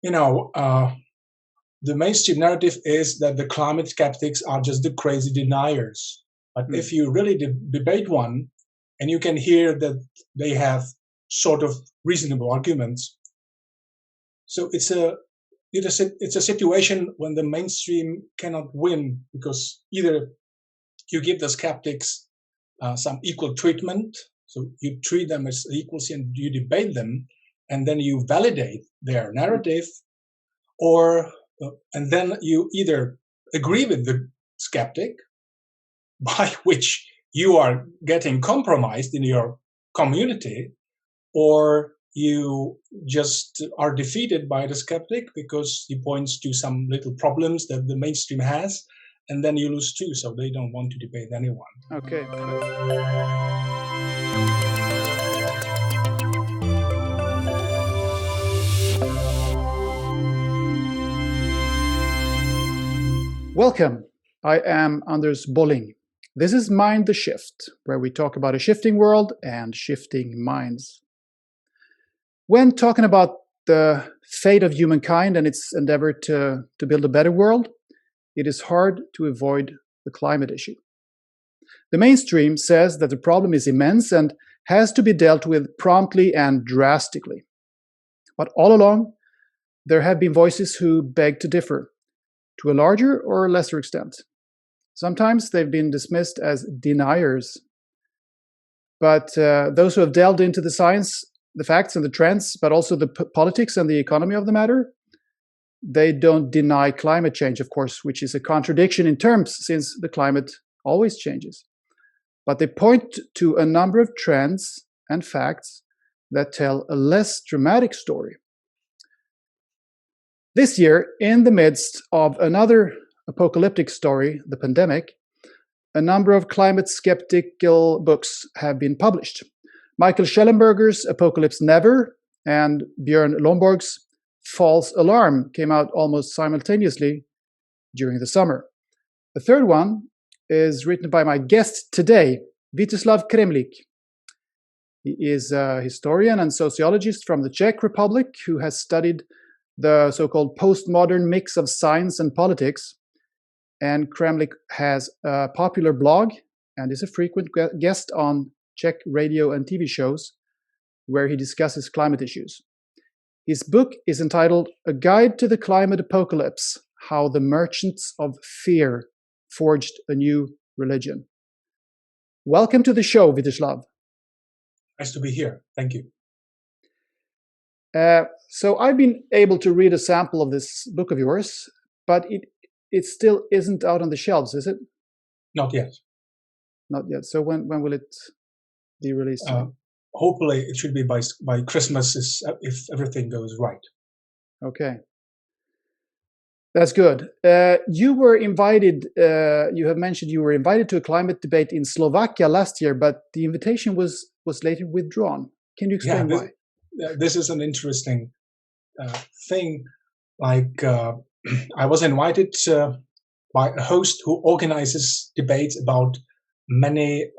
you know, uh, the mainstream narrative is that the climate skeptics are just the crazy deniers. But if you really debate one, and you can hear that they have sort of reasonable arguments, so it's a situation when the mainstream cannot win because either you give the skeptics some equal treatment, so you treat them as equals and you debate them, and then you validate their narrative, or and then you either agree with the skeptic, by which you are getting compromised in your community, or you just are defeated by the skeptic because he points to some little problems that the mainstream has, and then you lose too, so they don't want to debate anyone. Okay. Welcome. I am Anders Bolling. This is Mind the Shift, where we talk about a shifting world and shifting minds. When talking about the fate of humankind and its endeavor to build a better world, it is hard to avoid the climate issue. The mainstream says that the problem is immense and has to be dealt with promptly and drastically. But all along, there have been voices who beg to differ, to a larger or lesser extent. Sometimes they've been dismissed as deniers. But those who have delved into the science, the facts and the trends, but also the politics and the economy of the matter, they don't deny climate change, of course, which is a contradiction in terms since the climate always changes. But they point to a number of trends and facts that tell a less dramatic story. This year, in the midst of another apocalyptic story, the pandemic, a number of climate skeptical books have been published. Michael Schellenberger's Apocalypse Never and Björn Lomborg's False Alarm came out almost simultaneously during the summer. The third one is written by my guest today, Vitezslav Kremlik. He is a historian and sociologist from the Czech Republic who has studied the so-called postmodern mix of science and politics. And Kremlik has a popular blog and is a frequent guest on Czech radio and TV shows where he discusses climate issues. His book is entitled A Guide to the Climate Apocalypse: How the Merchants of Fear Forged a New Religion. Welcome to the show, Vitezslav. Nice to be here. Thank you. So I've been able to read a sample of this book of yours, but it still isn't out on the shelves, is it? Not yet. Not yet. So when will it be released? Hopefully it should be by Christmas if everything goes right. Okay. That's good. You were invited, you have mentioned you were invited to a climate debate in Slovakia last year, but the invitation was later withdrawn. Can you explain why? This is an interesting thing. Like I was invited by a host who organizes debates about many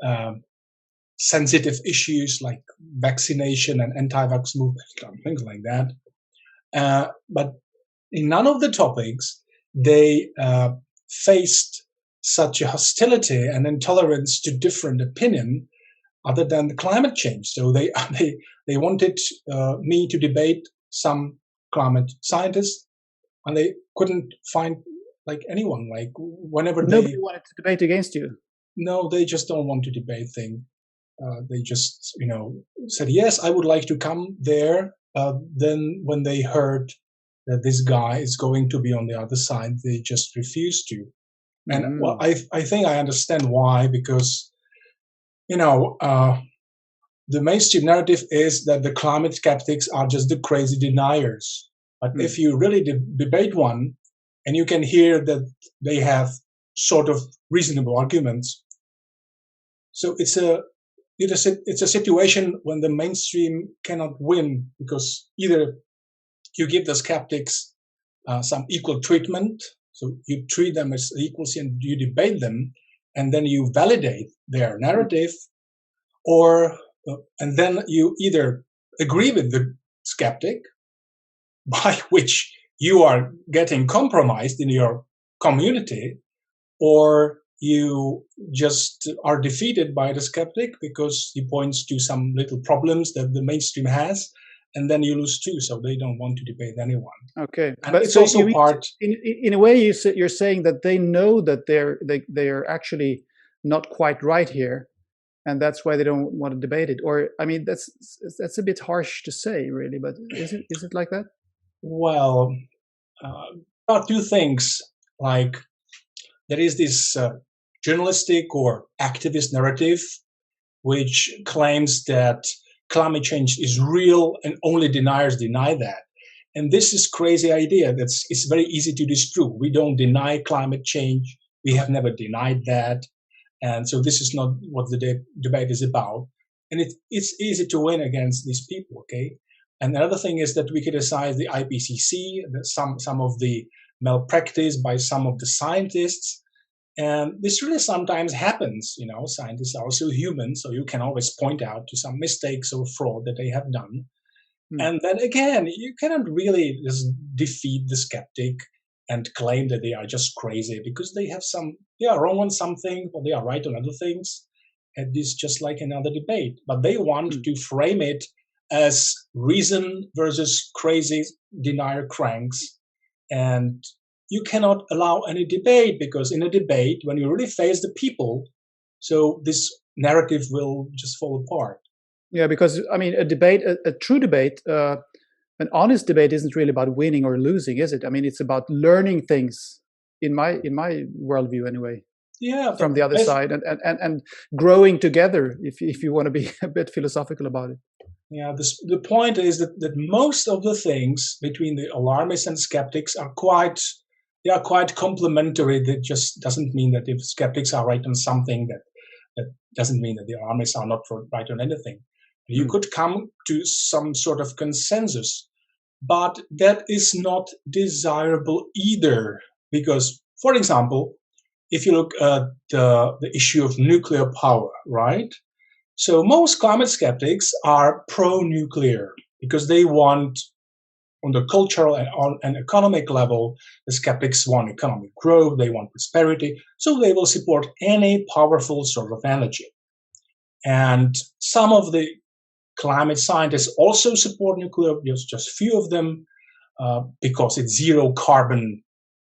sensitive issues like vaccination and anti-vax movement, things like that. But in none of the topics, they faced such a hostility and intolerance to different opinion other than the climate change. So they wanted me to debate some climate scientists, and they couldn't find anyone. Like whenever nobody wanted to debate against you. No, they just don't want to debate thing. They just said yes, I would like to come there. Then when they heard that this guy is going to be on the other side, they just refused to. And well, I think I understand why, because the mainstream narrative is that the climate skeptics are just the crazy deniers. But if you really debate one, and you can hear that they have sort of reasonable arguments, so it's a situation when the mainstream cannot win because either you give the skeptics some equal treatment, so you treat them as equals and you debate them, and then you validate their narrative, or and then you either agree with the skeptic, by which you are getting compromised in your community, or you just are defeated by the skeptic because he points to some little problems that the mainstream has, and then you lose too. So they don't want to debate anyone. Okay, And but it's so also you mean part. in a way you're saying that they know that they're actually not quite right here, and that's why they don't want to debate it. Or I mean, that's a bit harsh to say, really. But is it like that? Well, there are two things. Like, there is this journalistic or activist narrative which claims that climate change is real and only deniers deny that. And this is crazy idea it's very easy to disprove. We don't deny climate change. We have never denied that. And so this is not what the debate is about. And it's easy to win against these people, okay? And another thing is that we criticize the IPCC, some of the malpractice by some of the scientists. And this really sometimes happens. Scientists are also human, so you can always point out to some mistakes or fraud that they have done. And then again, you cannot really just defeat the skeptic and claim that they are just crazy because they are wrong on something or they are right on other things. And this is just like another debate. But they want to frame it as reason versus crazy denier cranks. And you cannot allow any debate, because in a debate, when you really face the people, so this narrative will just fall apart. Yeah, because I mean, a true debate, an honest debate isn't really about winning or losing, is it? I mean, it's about learning things, in my worldview anyway. Yeah, from the other side, and growing together, if you want to be a bit philosophical about it. Yeah, the point is that most of the things between the alarmists and skeptics are quite complementary. That just doesn't mean that if skeptics are right on something, that doesn't mean that the alarmists are not right on anything. You could come to some sort of consensus, but that is not desirable either. Because, for example, if you look at the issue of nuclear power, right? So most climate skeptics are pro-nuclear because they want, on the cultural and on an economic level, the skeptics want economic growth, they want prosperity, so they will support any powerful source of energy. And some of the climate scientists also support nuclear, just few of them, because it's zero carbon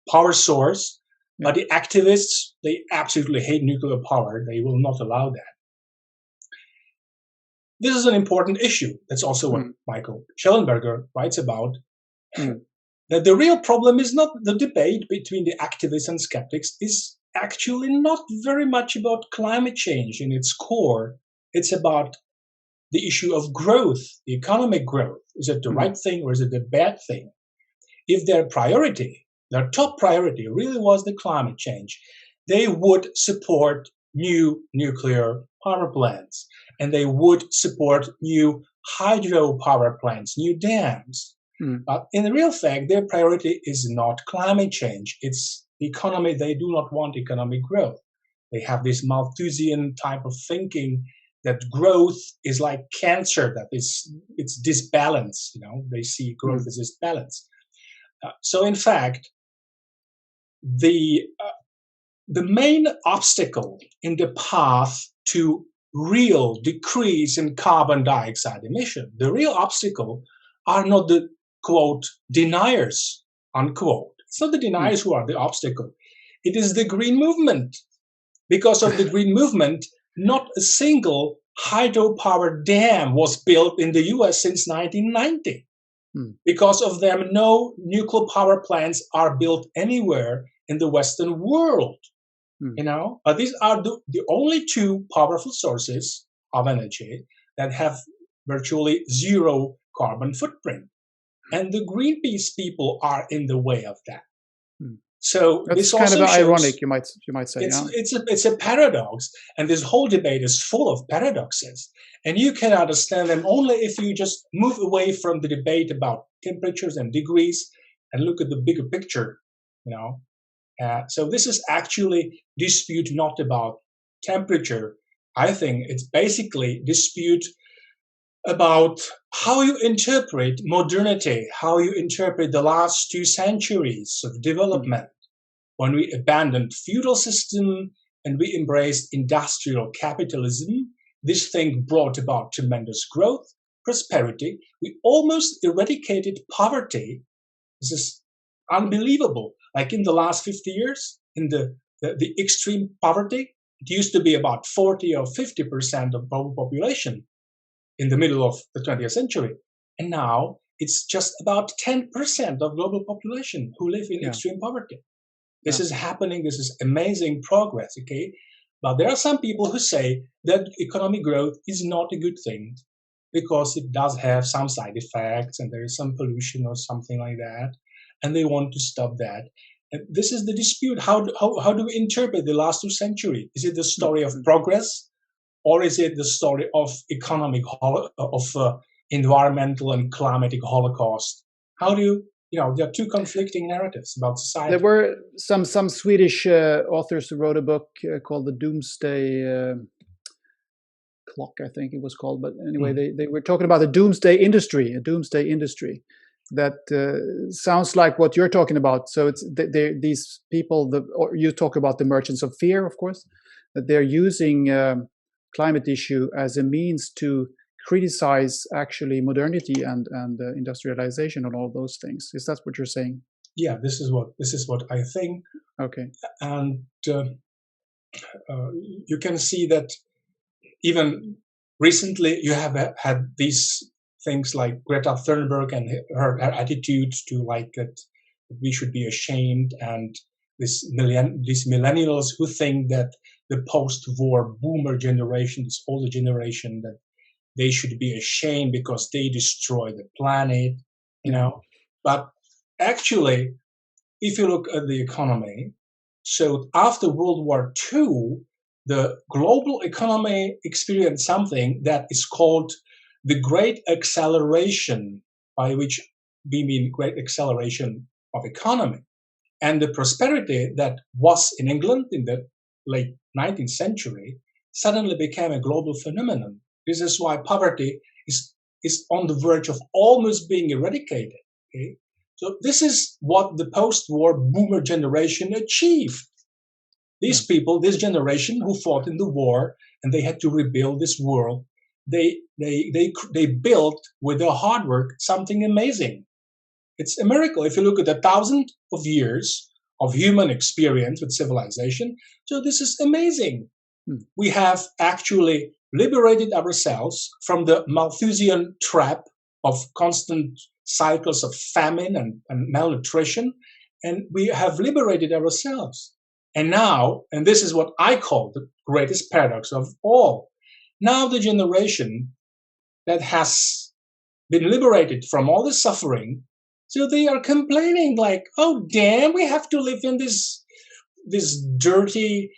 power source. But the activists, they absolutely hate nuclear power. They will not allow that. This is an important issue. That's also what Michael Schellenberger writes about. That the real problem is not the debate between the activists and skeptics, is actually not very much about climate change in its core. It's about the issue of growth, the economic growth. Is it the right thing or is it the bad thing? If their top priority really was the climate change, they would support new nuclear power plants, and they would support new hydropower plants, new dams. But in the real fact, their priority is not climate change. It's the economy. They do not want economic growth. They have this Malthusian type of thinking that growth is like cancer, that it's disbalance. They see growth as disbalance. So in fact, the main obstacle in the path to real decrease in carbon dioxide emission, the real obstacle are not the, quote, deniers, unquote. It's not the deniers who are the obstacle. It is the green movement. Because of the green movement, not a single hydropower dam was built in the US since 1990. Because of them, no nuclear power plants are built anywhere in the Western world. But these are the only two powerful sources of energy that have virtually zero carbon footprint. And the Greenpeace people are in the way of that. So that's this kind also of shows, ironic, you might say. It's a paradox, and this whole debate is full of paradoxes. And you can understand them only if you just move away from the debate about temperatures and degrees and look at the bigger picture. So this is actually dispute not about temperature. I think it's basically dispute about how you interpret modernity, how you interpret the last 2 centuries of development, when we abandoned feudal system and we embraced industrial capitalism. This thing brought about tremendous growth, prosperity. We almost eradicated poverty. This is unbelievable. Like in the last 50 years, in the extreme poverty, it used to be about 40 or 50% of global population in the middle of the 20th century. And now it's just about 10% of global population who live in extreme poverty. This is happening. This is amazing progress, okay? But there are some people who say that economic growth is not a good thing because it does have some side effects and there is some pollution or something like that, and they want to stop that. And this is the dispute. How do we interpret the last 2 centuries? Is it the story of progress, or is it the story of environmental and climatic holocaust? How do you, there are two conflicting narratives about society. There were some Swedish authors who wrote a book called The Doomsday Clock, I think it was called. But anyway, they were talking about the doomsday industry, a doomsday industry that sounds like what you're talking about. So it's these people, or you talk about the merchants of fear, of course, that they're using climate issue as a means to criticize actually modernity and industrialization and all those things. Is that what you're saying? Yeah, this is what I think. Okay. And you can see that even recently you have had these things like Greta Thunberg and her attitude to like that we should be ashamed, and these millennials who think that the post-war boomer generation, this older generation, that they should be ashamed because they destroy the planet, But actually, if you look at the economy, so after World War II, the global economy experienced something that is called the Great Acceleration, by which we mean Great Acceleration of economy. And the prosperity that was in England in the late 19th century suddenly became a global phenomenon. This is why poverty is on the verge of almost being eradicated. Okay? So this is what the post-war boomer generation achieved. These people, this generation who fought in the war and they had to rebuild this world, they built with their hard work something amazing. It's a miracle. If you look at 1,000 of years of human experience with civilization, so this is amazing. We have actually liberated ourselves from the Malthusian trap of constant cycles of famine and malnutrition, and we have liberated ourselves. And now, and this is what I call the greatest paradox of all, now the generation that has been liberated from all this suffering, so they are complaining like, oh, damn, we have to live in this dirty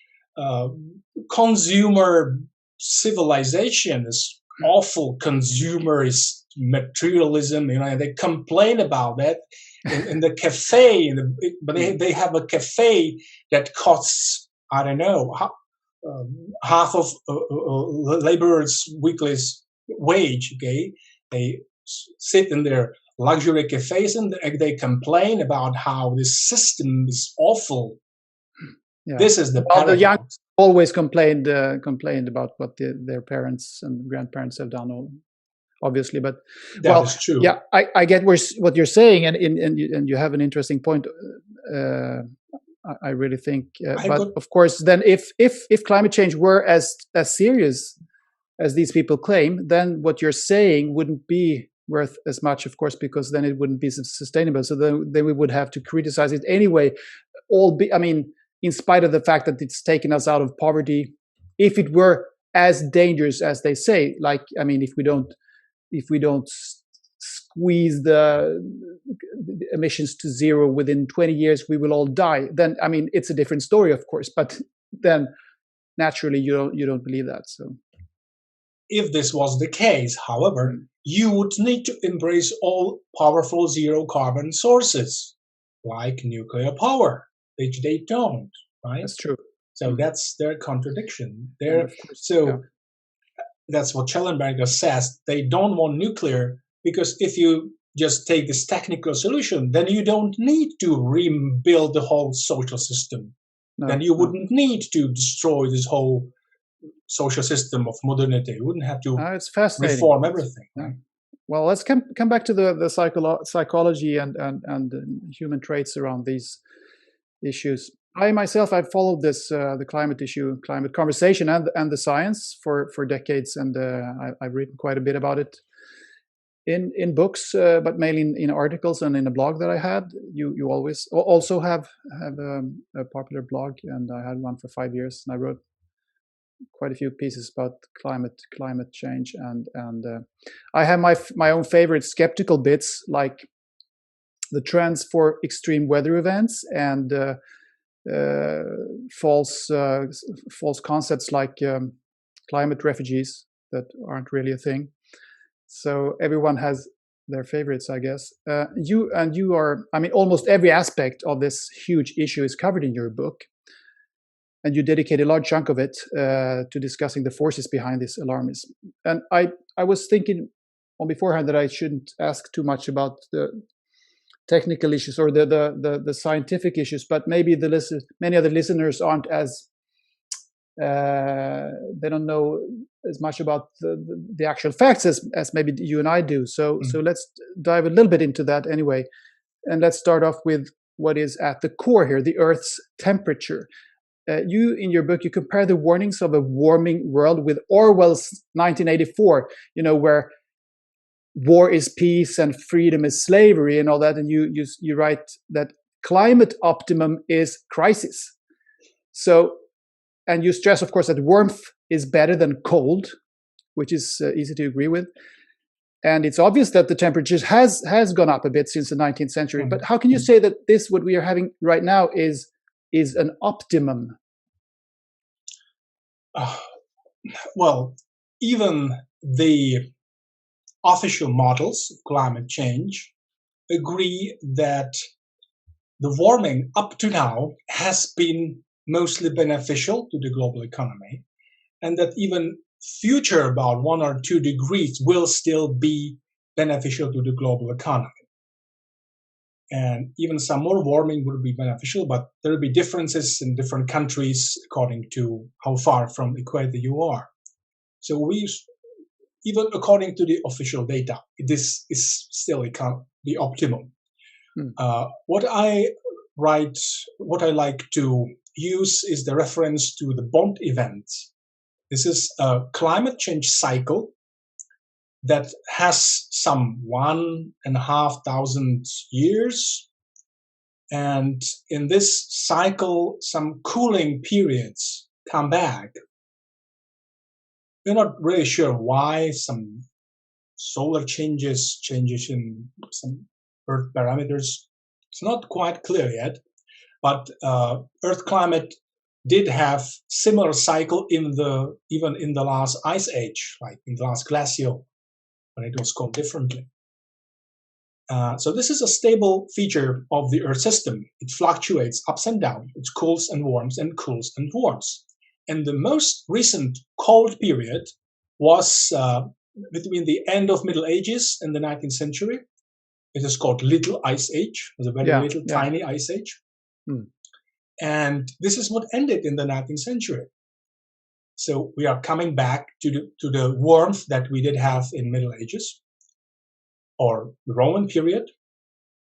consumer civilization, this awful consumerist materialism, and they complain about that in the cafe, but they have a cafe that costs, I don't know, half of laborers' weekly wage, okay? They sit in their luxury cafes and they complain about how this system is awful. Yeah. This is the paradox. The young always complained about what their parents and grandparents have done, obviously. But that is true. Yeah, I get what you're saying, and you have an interesting point. I really think, of course, then if climate change were as serious as these people claim, then what you're saying wouldn't be worth as much, of course, because then it wouldn't be sustainable. So then we would have to criticize it anyway. In spite of the fact that it's taken us out of poverty, if it were as dangerous as they say, like, if we don't squeeze the emissions to zero within 20 years, we will all die. Then, it's a different story, of course, but then naturally you don't believe that. So if this was the case, however, you would need to embrace all powerful zero carbon sources like nuclear power, which they don't, right? That's true. So that's their contradiction. that's what Schellenberger says, they don't want nuclear because if you just take this technical solution, then you don't need to rebuild the whole social system. Then you wouldn't need to destroy this whole social system of modernity. You wouldn't have to it's fascinating. Reform everything. Right? Well, let's come back to the psychology and human traits around these issues. I myself, I've followed this the climate issue, climate conversation, and the science for decades, and I've written quite a bit about it in books, but mainly in articles and in a blog that I had. You always also have a popular blog, and I had one for 5 years, and I wrote quite a few pieces about climate change, and I have my own favorite skeptical bits, like the trends for extreme weather events and false concepts like climate refugees that aren't really a thing. So everyone has their favorites, I guess. You are, I mean, almost every aspect of this huge issue is covered in your book, and you dedicate a large chunk of it to discussing the forces behind this alarmism. And I was thinking on beforehand that I shouldn't ask too much about the technical issues or the scientific issues, but maybe many of the listeners aren't as they don't know as much about the actual facts as maybe you and I do. So let's dive a little bit into that anyway, and let's start off with what is at the core here: the Earth's temperature. You, in your book, you compare the warnings of a warming world with Orwell's 1984, where war is peace and freedom is slavery and all that. And you write that climate optimum is crisis. So, and you stress, of course, that warmth is better than cold, which is easy to agree with. And it's obvious that the temperatures has gone up a bit since the 19th century. But how can you say that what we are having right now is an optimum? Well, even the official models of climate change agree that the warming up to now has been mostly beneficial to the global economy, and that even future about 1 or 2 degrees will still be beneficial to the global economy. And even some more warming would be beneficial, but there will be differences in different countries according to how far from equator you are. So even according to the official data, this is still the optimum. What I like to use is the reference to the Bond event. This is a climate change cycle that has some 1,500 years. And in this cycle, some cooling periods come back. We're not really sure why. Some solar changes in some Earth parameters. It's not quite clear yet. But Earth climate did have similar cycle even in the last ice age, like in the last glacial, when it was called differently. So this is a stable feature of the Earth system. It fluctuates ups and down. It cools and warms and cools and warms. And the most recent cold period was between the end of Middle Ages and the 19th century. It is called Little Ice Age. It was a very tiny ice age. And this is what ended in the 19th century. So we are coming back to the warmth that we did have in Middle Ages or the Roman period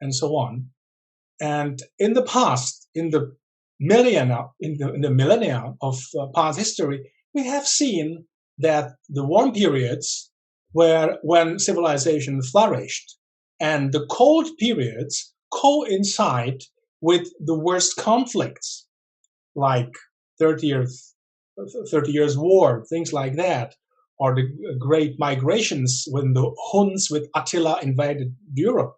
and so on. And in the past, in the millennia of past history, we have seen that the warm periods were when civilization flourished, and the cold periods coincide with the worst conflicts, like 30 years war, things like that, or the great migrations when the Huns with Attila invaded Europe.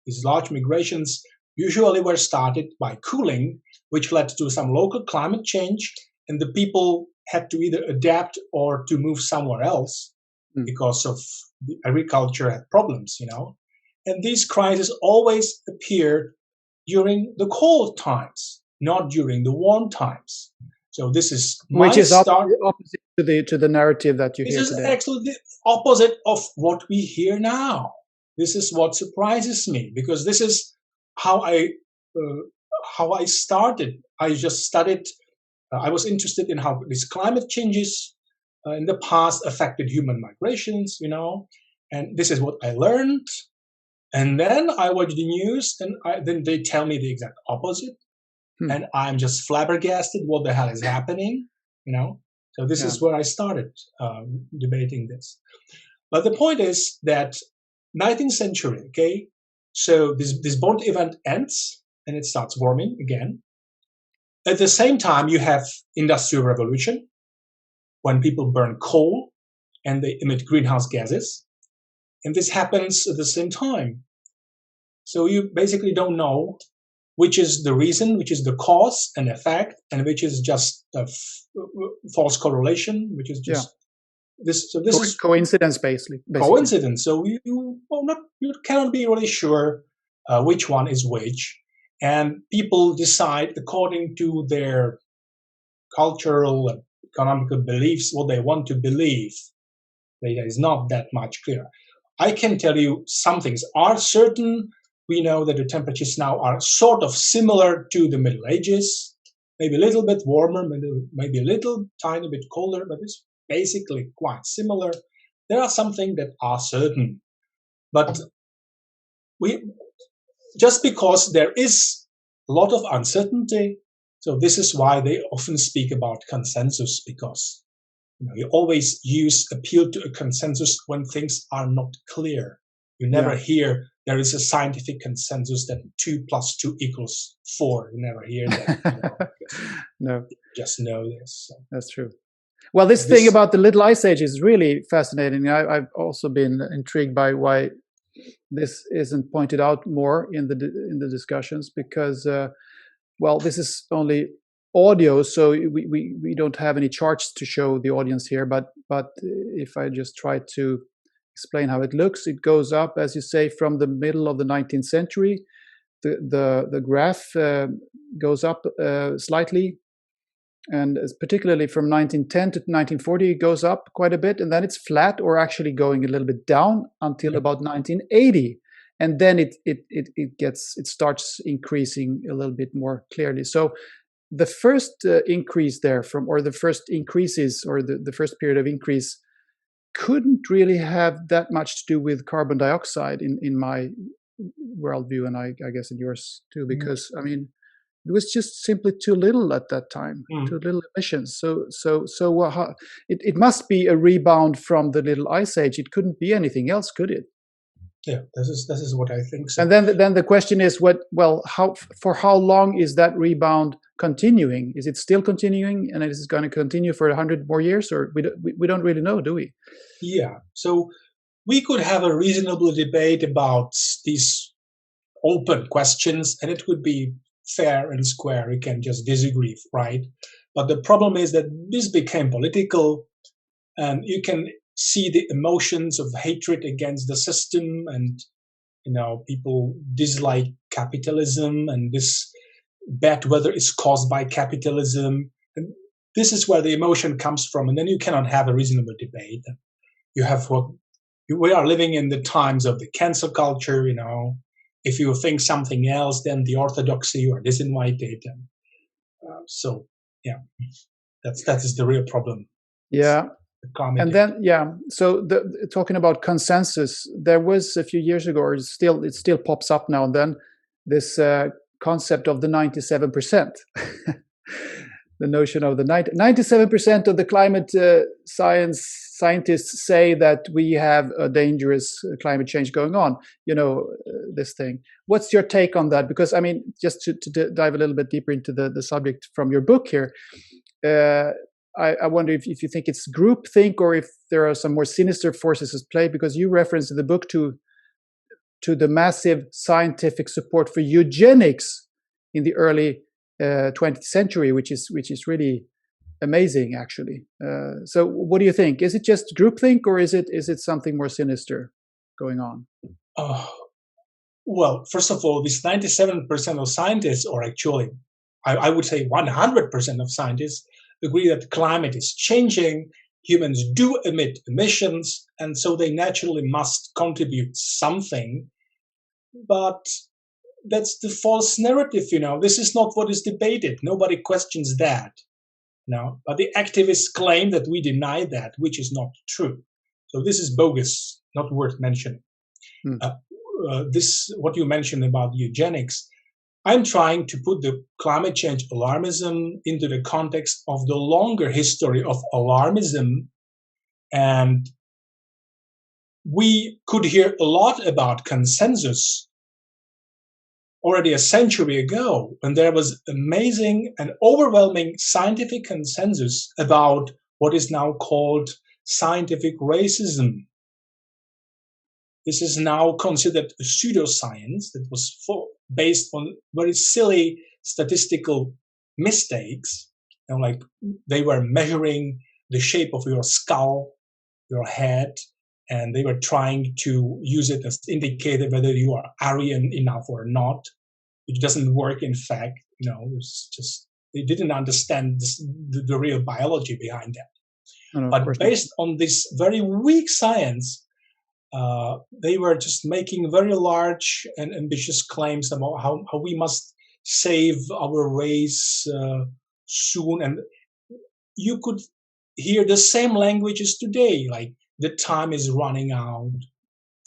These large migrations usually were started by cooling, which led to some local climate change, and the people had to either adapt or to move somewhere else because of the agriculture had problems, And these crises always appeared during the cold times, not during the warm times. So this is opposite to the narrative that you This hear is today. actually the opposite of what we hear now. This is what surprises me, because this is how I started. I just studied. I was interested in how these climate changes in the past affected human migrations, and this is what I learned. And then I watch the news, and then they tell me the exact opposite, and I'm just flabbergasted. What the hell is happening? So this is where I started debating this. But the point is that 19th century, okay, so this Bond event ends and it starts warming again. At the same time, you have Industrial Revolution, when people burn coal and they emit greenhouse gases. And this happens at the same time. So you basically don't know which is the reason, which is the cause and effect, and which is just a false correlation, which is just this. So this is coincidence, basically. Coincidence. So you cannot be really sure which one is which, and people decide according to their cultural and economical beliefs what they want to believe. Data is not that much clear. I can tell you some things are certain. We know that the temperatures now are sort of similar to the Middle Ages, maybe a little bit warmer, maybe a little tiny bit colder, but it's basically quite similar. There are some things that are certain, but just because there is a lot of uncertainty, so this is why they often speak about consensus, because you always appeal to a consensus when things are not clear. You never hear there is a scientific consensus that 2 + 2 = 4. You never hear that. No. Just know this. So. That's true. Well, this thing about the Little Ice Age is really fascinating. I've also been intrigued by why this isn't pointed out more in the discussions, because, well, this is only audio, so we don't have any charts to show the audience here. But if I just try to explain how it looks, it goes up, as you say, from the middle of the 19th century. The graph goes up slightly, and particularly from 1910 to 1940, it goes up quite a bit, and then it's flat or actually going a little bit down until about 1980, and then it starts increasing a little bit more clearly. So the first increase there the first increases, or the first period of increase, couldn't really have that much to do with carbon dioxide in my worldview, and I guess in yours too, because I mean, it was just simply too little at that time, too little emissions. So it must be a rebound from the Little Ice Age. It couldn't be anything else, could it? Yeah, this is what I think. So. And then the question is, for how long is that rebound continuing? Is it still continuing, and is it going to continue for 100 more years, or we don't really know, do we? Yeah. So we could have a reasonable debate about these open questions, and it would be fair and square. We can just disagree, right? But the problem is that this became political, and you can see the emotions of hatred against the system, and people dislike capitalism, and this bad weather is caused by capitalism, and this is where the emotion comes from. And then you cannot have a reasonable debate. You have we are living in the times of the cancel culture. If you think something else than the orthodoxy, you are disinvited. And so yeah, that is the real problem. Yeah. And then, so talking about consensus, there was a few years ago, or it still pops up now and then, this concept of the 97%. The notion of the 97% of the climate scientists say that we have a dangerous climate change going on, this thing. What's your take on that? Because, I mean, just to dive a little bit deeper into the subject from your book here, I wonder if you think it's groupthink, or if there are some more sinister forces at play, because you reference in the book to the massive scientific support for eugenics in the early 20th century, which is really amazing, actually. So what do you think? Is it just groupthink, or is it something more sinister going on? Well, first of all, this 97% of scientists, or actually, I would say 100% of scientists, agree that the climate is changing, humans do emit emissions, and so they naturally must contribute something. But that's the false narrative, This is not what is debated. Nobody questions that. No, but the activists claim that we deny that, which is not true. So this is bogus, not worth mentioning. What you mentioned about eugenics, I'm trying to put the climate change alarmism into the context of the longer history of alarmism. And we could hear a lot about consensus already a century ago, when there was amazing and overwhelming scientific consensus about what is now called scientific racism. This is now considered a pseudoscience that was based on very silly statistical mistakes. Like they were measuring the shape of your skull, your head, and they were trying to use it as indicator whether you are Aryan enough or not. It doesn't work, in fact. It's just they didn't understand the real biology behind that. But based on this very weak science, they were just making very large and ambitious claims about how we must save our race soon. And you could hear the same languages today, like the time is running out.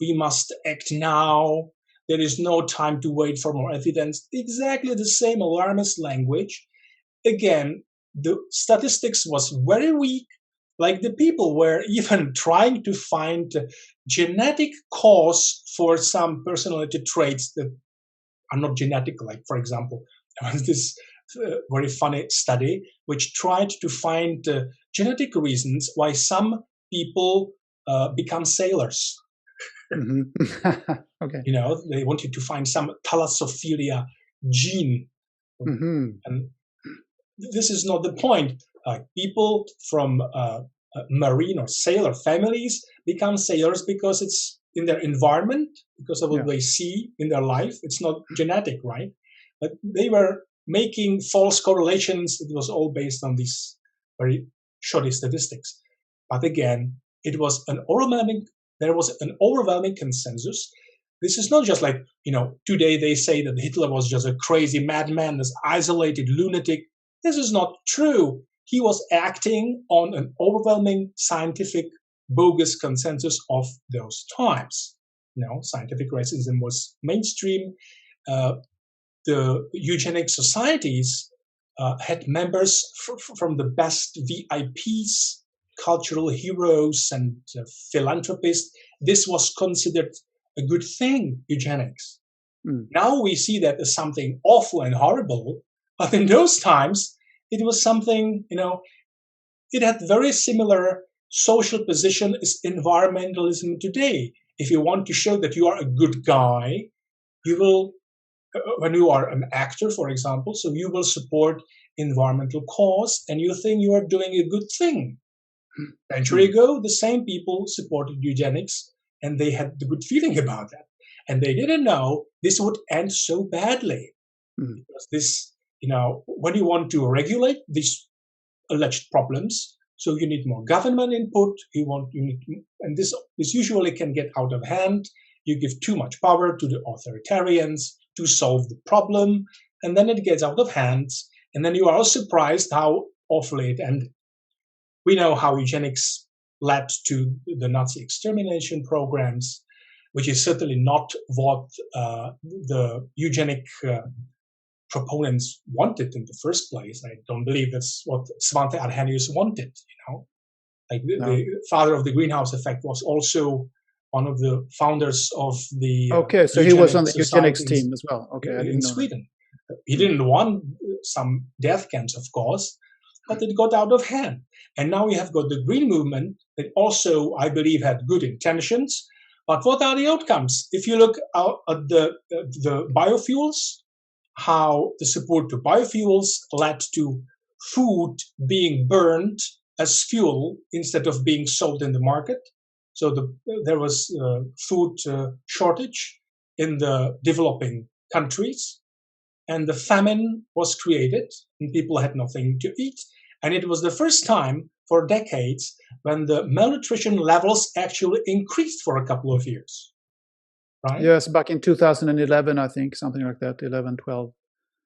We must act now. There is no time to wait for more evidence. Exactly the same alarmist language. Again, the statistics was very weak. Like the people were even trying to find genetic cause for some personality traits that are not genetic. Like, for example, there was this very funny study which tried to find genetic reasons why some people become sailors. Okay. They wanted to find some thalassophilia gene. And this is not the point. People from marine or sailor families become sailors because it's in their environment, because of what they see in their life. It's not genetic, right? But they were making false correlations. It was all based on these very shoddy statistics. But again, there was an overwhelming consensus. This is not just like, today they say that Hitler was just a crazy madman, this isolated lunatic. This is not true. He was acting on an overwhelming scientific bogus consensus of those times. Scientific racism was mainstream. The eugenic societies had members from the best VIPs, cultural heroes, and philanthropists. This was considered a good thing, eugenics. Now we see that as something awful and horrible, but in those times, it was something, it had very similar social position as environmentalism today. If you want to show that you are a good guy, you will, when you are an actor, for example, so you will support environmental cause and you think you are doing a good thing. A century ago, the same people supported eugenics and they had the good feeling about that. And they didn't know this would end so badly. Because this, when you want to regulate these alleged problems, so you need more government input, and this usually can get out of hand. You give too much power to the authoritarians to solve the problem, and then it gets out of hand, and then you are all surprised how awfully it ended. We know how eugenics led to the Nazi extermination programs, which is certainly not what the eugenic proponents wanted in the first place. I don't believe that's what Svante Arrhenius wanted, Like the father of the greenhouse effect was also one of the founders of the so he was on the eugenics team as well. Okay, in Sweden. He didn't want some death camps, of course, but it got out of hand. And now we have got the green movement that also, I believe, had good intentions. But what are the outcomes? If you look at the biofuels, how the support to biofuels led to food being burned as fuel instead of being sold in the market. So there was food shortage in the developing countries, and the famine was created, and people had nothing to eat. And it was the first time for decades when the malnutrition levels actually increased for a couple of years, right? Yes, back in 2011, I think, something like that, 11, 12.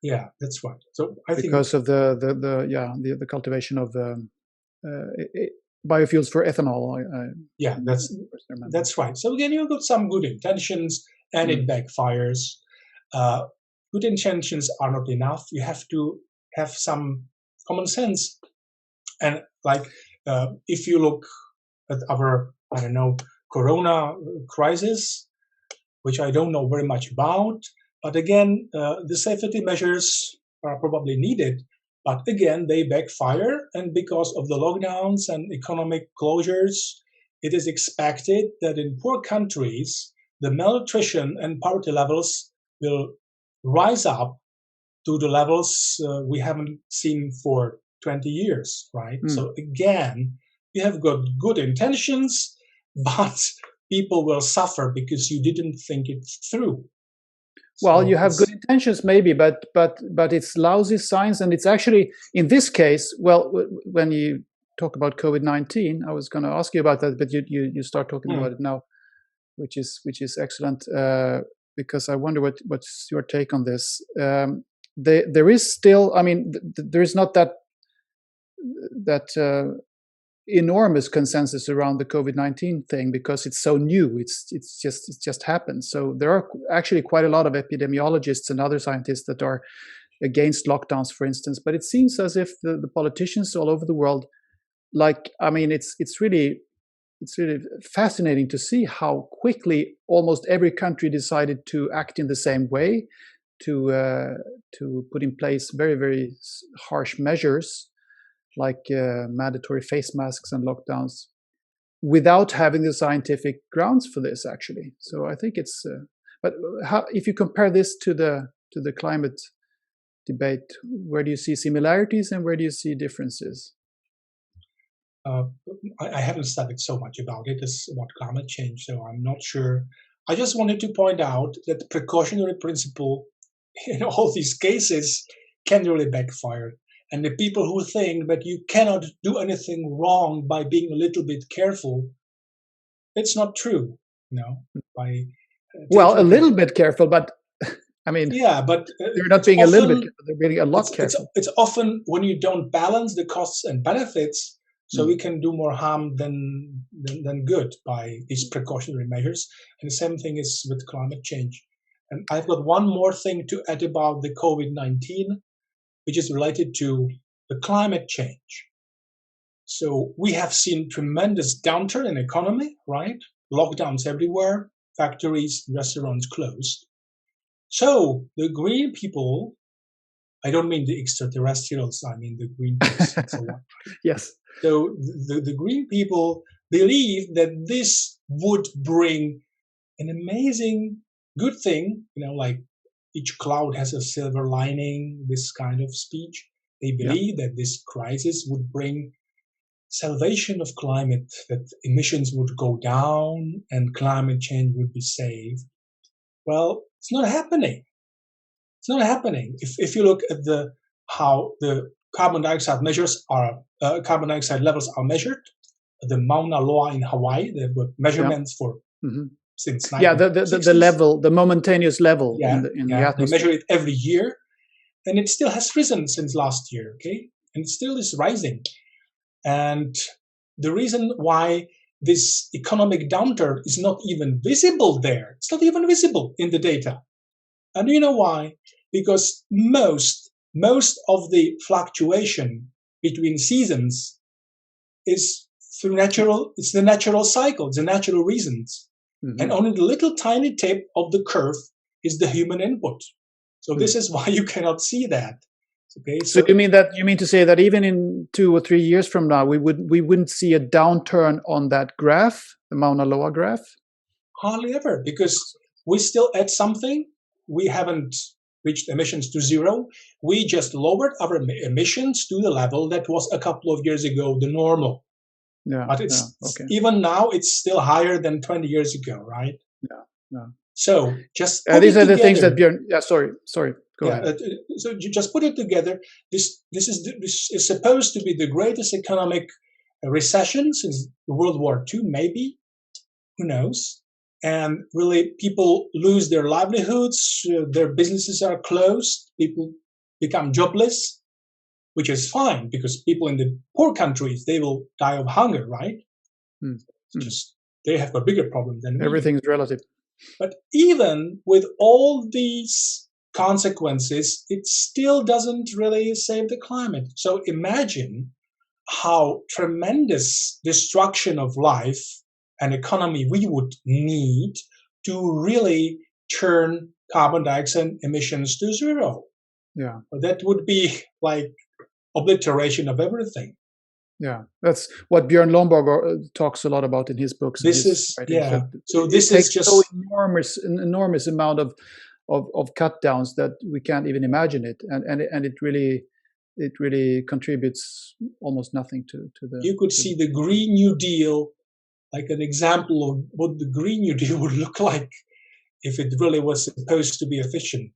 Yeah, that's right. So I think because of the cultivation of biofuels for ethanol. Yeah, that's right. So again, you've got some good intentions, and it backfires. Good intentions are not enough. You have to have some common sense. And like, if you look at our, I don't know, Corona crisis, which I don't know very much about, but again, the safety measures are probably needed. But again, they backfire, and because of the lockdowns and economic closures, it is expected that in poor countries, the malnutrition and poverty levels will rise up to the levels we haven't seen for 20 years, right? So again, you have got good intentions, but people will suffer because you didn't think it through. Well, you have good intentions, maybe, but it's lousy science, and it's actually in this case. Well, when you talk about COVID-19, I was going to ask you about that, but you start talking about it now, which is excellent, because I wonder what's your take on this. There is still, I mean, there is not that enormous consensus around the COVID-19 thing because it's so new. It's just happened. So there are actually quite a lot of epidemiologists and other scientists that are against lockdowns, for instance. But it seems as if the politicians all over the world, like, I mean, it's really fascinating to see how quickly almost every country decided to act in the same way, to put in place very, very harsh measures, like mandatory face masks and lockdowns, without having the scientific grounds for this, actually. So I think it's. But how, if you compare this to the climate debate, where do you see similarities and where do you see differences? I haven't studied so much about it as about climate change, so I'm not sure. I just wanted to point out that the precautionary principle in all these cases can really backfire. And the people who think that you cannot do anything wrong by being a little bit careful, it's not true. Well, a little bit careful, but I mean, yeah, but they're not being often, a little bit careful, they're being a lot careful. It's often when you don't balance the costs and benefits, so we can do more harm than good by these precautionary measures. And the same thing is with climate change. And I've got one more thing to add about the COVID-19, which is related to the climate change. So we have seen tremendous downturn in economy, right? Lockdowns everywhere, factories, restaurants closed. So the green people, I don't mean the extraterrestrials, I mean the green people. So yes. So the green people believe that this would bring an amazing good thing, like each cloud has a silver lining, this kind of speech. They believe that this crisis would bring salvation of climate, that emissions would go down and climate change would be saved. Well, it's not happening. It's not happening. If you look at how the carbon dioxide levels are measured, the Mauna Loa in Hawaii, there were measurements for since the level, the momentaneous level in the atmosphere. They measure it every year, and it still has risen since last year. Okay, and it still is rising. And the reason why this economic downturn is not even visible there, it's not even visible in the data. And you know why? Because most of the fluctuation between seasons is through it's the natural cycle, it's the natural reasons. And only the little tiny tip of the curve is the human input. So this is why you cannot see that. Okay. So you mean to say that even in 2 or 3 years from now, we wouldn't see a downturn on that graph, the Mauna Loa graph? Hardly ever, because we still add something. We haven't reached emissions to zero. We just lowered our emissions to the level that was a couple of years ago the normal. Yeah, but even now it's still higher than 20 years ago, right? Yeah. So just these are the things that Björn. Yeah, sorry. Go ahead. So you just put it together. This is supposed to be the greatest economic a recession since World War II, maybe, who knows? And really, people lose their livelihoods, their businesses are closed, people become jobless, which is fine because people in the poor countries, they will die of hunger, right? Just they have a bigger problem than we. Everything's relative. But even with all these consequences, it still doesn't really save the climate. So imagine how tremendous destruction of life and economy we would need to really turn carbon dioxide emissions to zero. Yeah. That would be like obliteration of everything. Yeah, that's what Björn Lomborg talks a lot about in his books. This is So this is just so an enormous amount of cut downs that we can't even imagine it, and it really contributes almost nothing to the. You could see the Green New Deal like an example of what the Green New Deal would look like if it really was supposed to be efficient.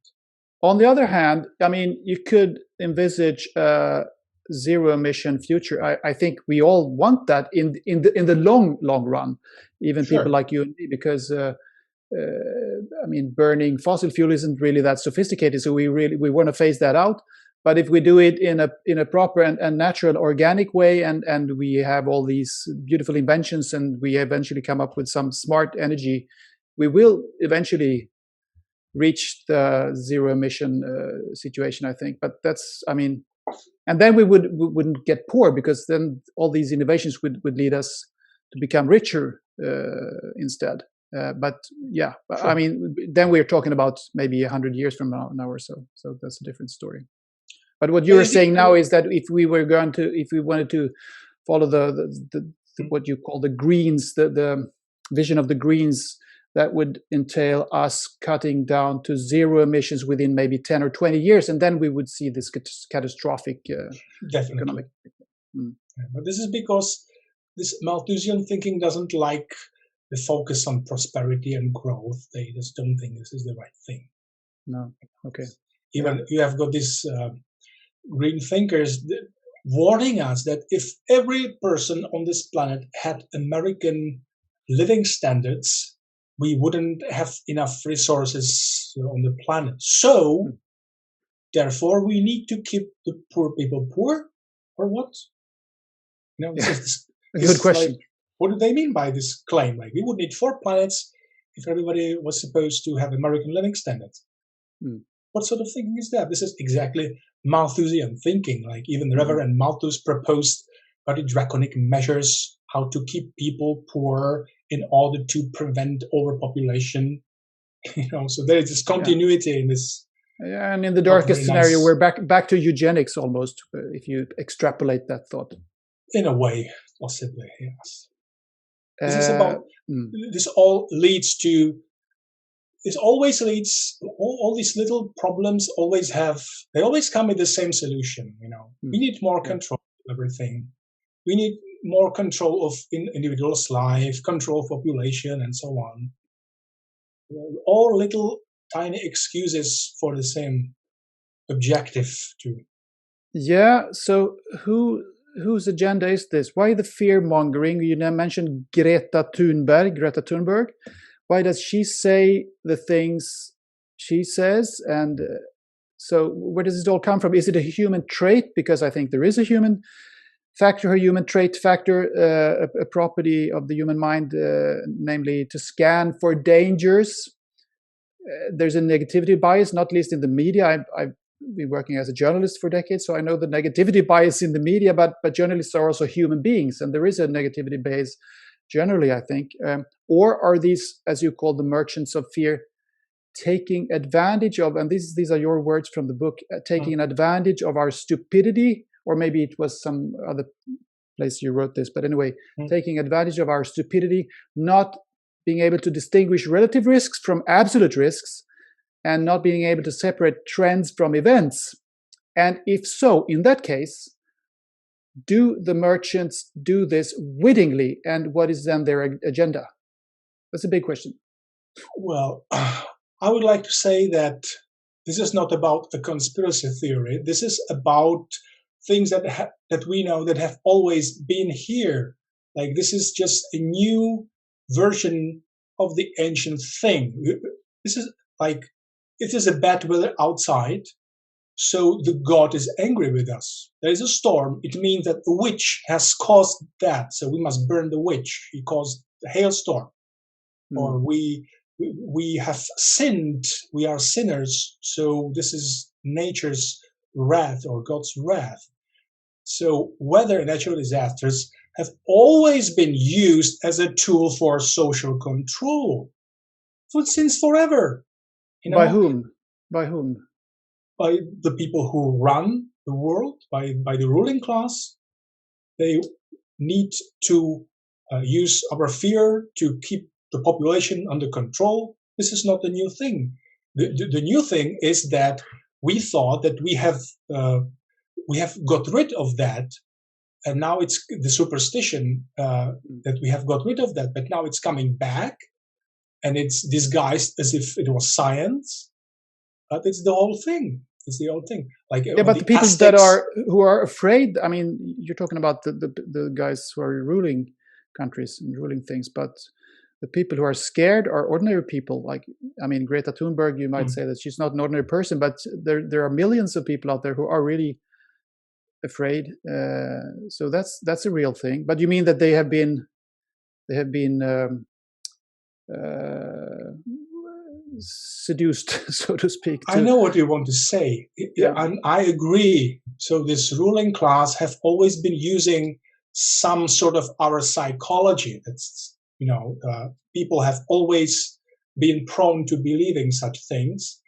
On the other hand, I mean, you could envisage zero emission future. I think we all want that in the long run, even Sure. people like you and me, because I mean, burning fossil fuel isn't really that sophisticated, so we want to phase that out. But if we do it in a proper and natural organic way, and we have all these beautiful inventions, and we eventually come up with some smart energy, we will eventually reach the zero emission situation, I think. But that's, I mean, and then we wouldn't get poor, because then all these innovations would lead us to become richer instead. But yeah, sure. I mean, then we're talking about maybe 100 years from now or so. So that's a different story. But what you're saying now is that if we wanted to follow the what you call the Greens, the vision of the Greens, that would entail us cutting down to zero emissions within maybe 10 or 20 years, and then we would see this catastrophic economic. But this is because this Malthusian thinking doesn't like the focus on prosperity and growth. They just don't think this is the right thing. No. Okay. Even you have got these green thinkers warning us that if every person on this planet had American living standards, we wouldn't have enough resources on the planet. So, therefore, we need to keep the poor people poor, or what? You know, this good question. Like, what do they mean by this claim? Like, we would need 4 planets if everybody was supposed to have American living standards. What sort of thinking is that? This is exactly Malthusian thinking. Like, even the Reverend Malthus proposed very draconic measures how to keep people poor in order to prevent overpopulation. You know, so there is this continuity in this. Yeah, and in the darkest scenario, we're back to eugenics almost, if you extrapolate that thought. In a way, possibly, yes. This is about. This all leads to. This always leads. All these little problems always come with the same solution. You know, we need more control of everything. We need more control of individual's life, control of population, and so on. All little tiny excuses for the same objective too. Yeah. So whose agenda is this? Why the fear mongering? You mentioned Greta Thunberg. Why does she say the things she says? And so where does it all come from? Is it a human trait? Because I think there is a human factor, a human trait factor, a property of the human mind, namely to scan for dangers. There's a negativity bias, not least in the media. I've been working as a journalist for decades, so I know the negativity bias in the media, but journalists are also human beings, and there is a negativity bias generally, I think. Or are these, as you call the merchants of fear, taking advantage of, and these are your words from the book, taking advantage of our stupidity, or maybe it was some other place you wrote this, but anyway, taking advantage of our stupidity, not being able to distinguish relative risks from absolute risks, and not being able to separate trends from events. And if so, in that case, do the merchants do this wittingly, and what is then their agenda? That's a big question. Well, I would like to say that this is not about a conspiracy theory. This is about things that we know that have always been here. Like this is just a new version of the ancient thing. This is like, it is a bad weather outside, so the god is angry with us. There is a storm. It means that a witch has caused that, so we must burn the witch. He caused the hailstorm. Or we have sinned. We are sinners, so this is nature's wrath or God's wrath. So weather and natural disasters have always been used as a tool for social control since forever. By whom? By whom? By the people who run the world, by the ruling class. They need to use our fear to keep the population under control. This is not a new thing. The new thing is that we thought that we have got rid of that, and now it's the superstition that we have got rid of that, but now it's coming back, and it's disguised as if it was science. But it's the whole thing. It's the old thing. Like but the people Aztecs, who are afraid. I mean, you're talking about the guys who are ruling countries and ruling things, but the people who are scared are ordinary people. Like, I mean, Greta Thunberg, you might say that she's not an ordinary person, but there are millions of people out there who are really afraid. So that's a real thing. But you mean that they have been seduced, so to speak. I know what you want to say. Yeah. And I agree. So this ruling class have always been using some sort of our psychology. That's, people have always been prone to believing such things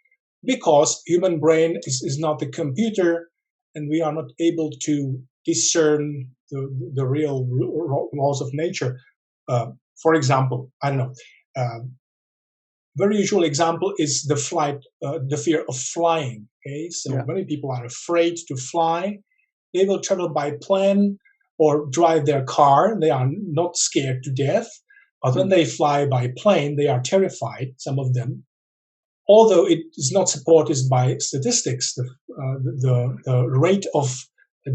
because human brain is not a computer, and we are not able to discern the real laws of nature. For example, I don't know. Very usual example is the fear of flying. Okay, so many people are afraid to fly. They will travel by plane or drive their car. They are not scared to death. But when they fly by plane, they are terrified, some of them. Although it is not supported by statistics, the rate of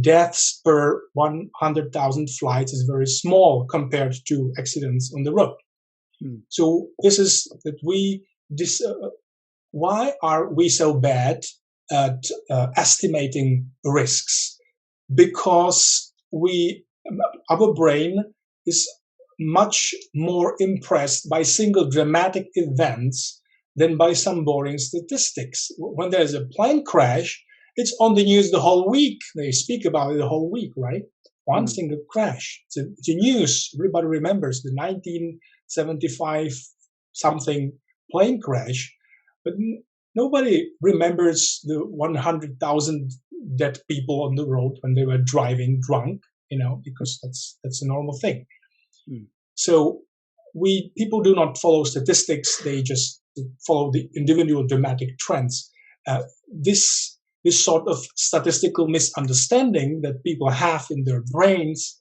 deaths per 100,000 flights is very small compared to accidents on the road. So this is that why are we so bad at estimating risks? Because our brain is much more impressed by single dramatic events than by some boring statistics. When there's a plane crash, it's on the news the whole week. They speak about it the whole week, right? One single crash. It's a news. Everybody remembers the 1975 something plane crash, but nobody remembers the 100,000 dead people on the road when they were driving drunk, because that's a normal thing. So people do not follow statistics; they just follow the individual dramatic trends. This sort of statistical misunderstanding that people have in their brains.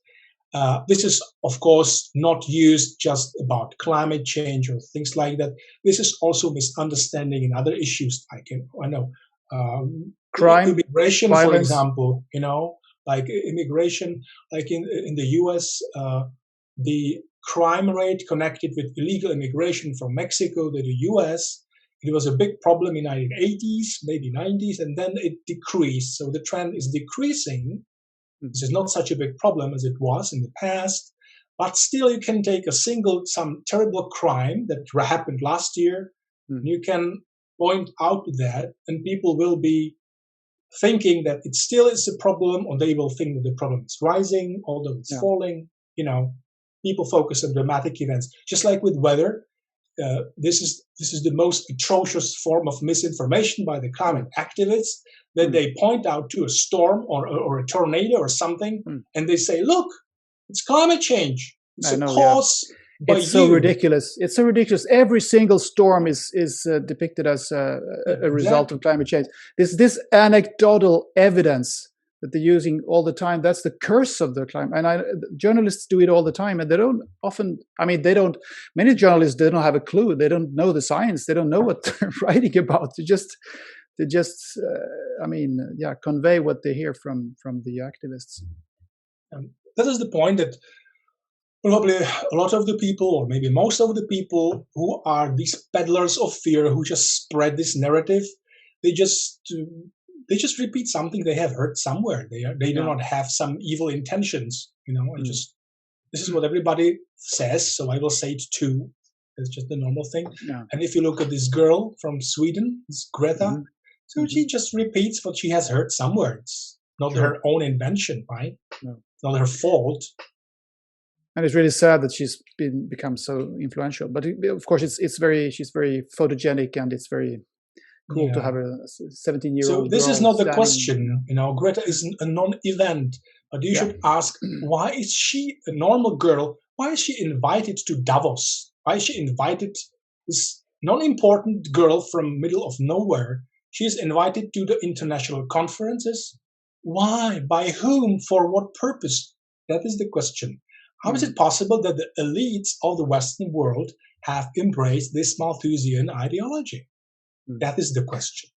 This is, of course, not used just about climate change or things like that. This is also misunderstanding in other issues. I know, crime, immigration, violence. For example. Like immigration, like in the U.S., the crime rate connected with illegal immigration from Mexico to the U.S. It was a big problem in the 1980s, maybe 90s, and then it decreased. So the trend is decreasing. This is not such a big problem as it was in the past, but still you can take some terrible crime that happened last year, and you can point out that, and people will be thinking that it still is a problem, or they will think that the problem is rising, although it's falling. People focus on dramatic events, just like with weather. This is the most atrocious form of misinformation by the climate activists, that they point out to a storm or a tornado or something, and they say, "Look, it's climate change. It's cause." Yeah. It's so ridiculous. It's so ridiculous. Every single storm is depicted as a result of climate change. This anecdotal evidence that they're using all the time, that's the curse of the climate. And journalists do it all the time, and they don't often, many journalists, they don't have a clue. They don't know the science. They don't know what they're writing about. to just, convey what they hear from the activists. That is the point, that probably a lot of the people, or maybe most of the people who are these peddlers of fear, who just spread this narrative, they just repeat something they have heard somewhere. They do not have some evil intentions, and just, this is what everybody says, so I will say it too. It's just the normal thing. Yeah. And if you look at this girl from Sweden, this Greta, so she just repeats what she has heard somewhere. It's not her own invention, right? No. It's not her fault. And it's really sad that she's become so influential. But of course, she's very photogenic, and it's very cool to have a 17-year-old. So this is not the question. Greta is a non-event. But you should ask, why is she, a normal girl, why is she invited to Davos? Why is she invited, this non-important girl from middle of nowhere? She is invited to the international conferences. Why? By whom? For what purpose? That is the question. How is it possible that the elites of the Western world have embraced this Malthusian ideology? That is the question.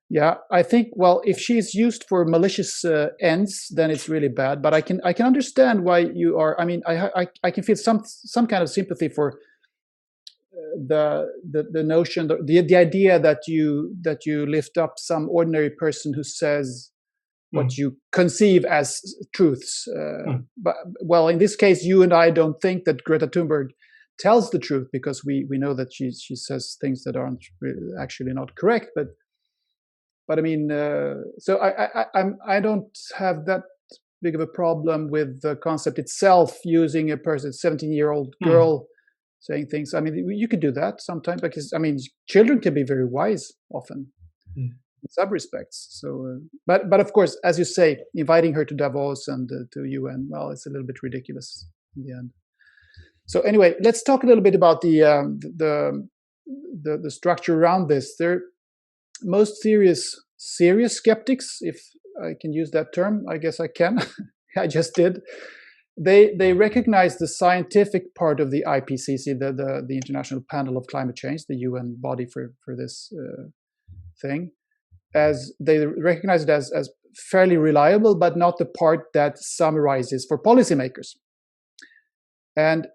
Yeah, I think, well, if she's used for malicious ends, then it's really bad. But I can understand why you are. I mean, I can feel some kind of sympathy for the notion, the idea that you lift up some ordinary person who says what you conceive as truths. But well, in this case, you and I don't think that Greta Thunberg tells the truth, because we know that she says things that aren't actually not correct. But I mean, so I don't have that big of a problem with the concept itself, using a person, 17-year-old girl, saying things. I mean, you could do that sometimes, because I mean, children can be very wise often in some respects. So, but of course, as you say, inviting her to Davos and to UN, well, it's a little bit ridiculous in the end. So anyway, let's talk a little bit about the structure around this. There, most serious skeptics, if I can use that term, I guess I can. I just did. They recognize the scientific part of the IPCC, the International Panel of Climate Change, the UN body for this thing, as they recognize it as fairly reliable, but not the part that summarizes for policymakers. And